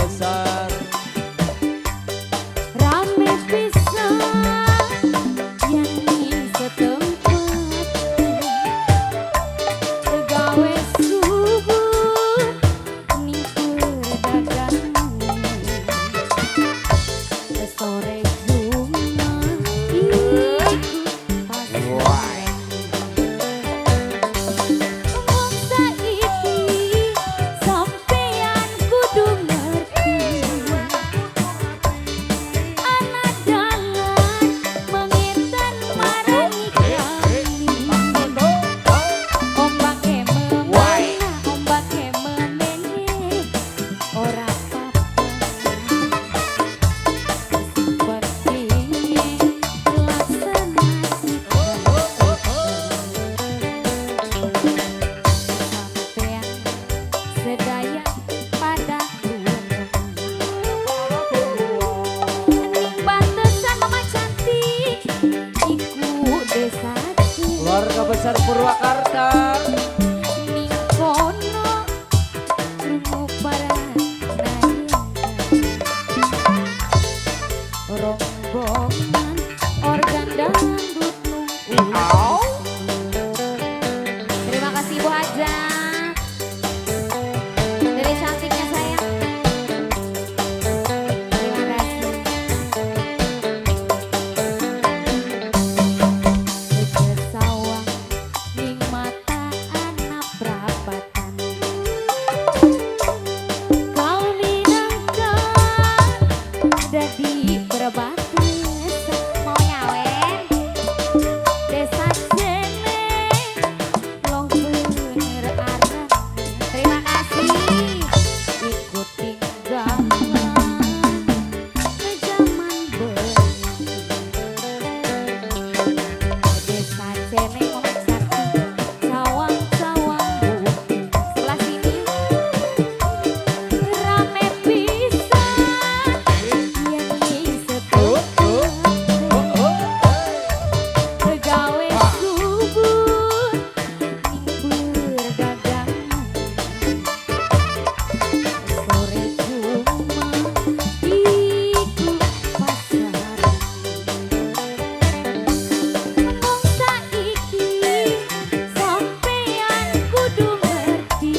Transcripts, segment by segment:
besar. Rame pisan yang di setempat, gawe subur ning perdagangan, sore Jumat ikut pasar. Wong saiki sampeyan kudu ngerti, anak dalan menginten marangi kami. Ombake memena, ombake memene, ora apa-apa. Sepertinya laksana sampean sedaya pada ning pantesan mama cantik iku desa Keluarga besar Purwakarta. ning kono krungu para rombongan organ dangdut nunggu. Terima kasih Bu Haja. Dari cantiknya sayang. Terima kasih. Bejer sawang ning mata anak prabatan. Kau minangka dadi perbatis mau nyawen desa jene loh bener arep. Terima kasih ikut tinggalan zaman desa jene ngomong sakti sawang-sawang bukti sebelah sini rame pisan yang di setempat, gawe subur ning perdagangan, sore Jumat ikut pasar. Wong saiki sampeyan kudu ngerti,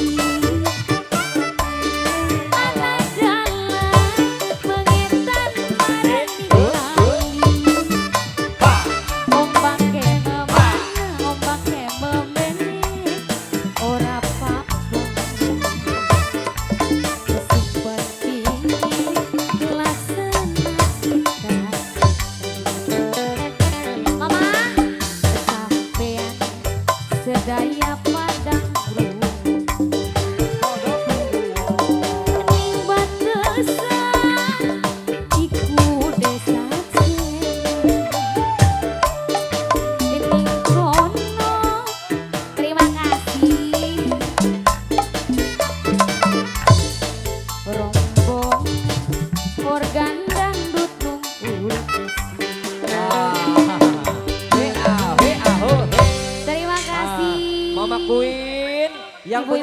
anak dalan menginten marangi kami. Ombake memena, ombake memene, ora apa-apa. Sepertinya laksana kita. Mama, sampean sedaya padang guru ning batesan iku desa jene ning kono. Terima kasih rombong organ dangdut nunggu. WA, WA, ho, ho. Terima kasih Mama Queen yang Ibu punya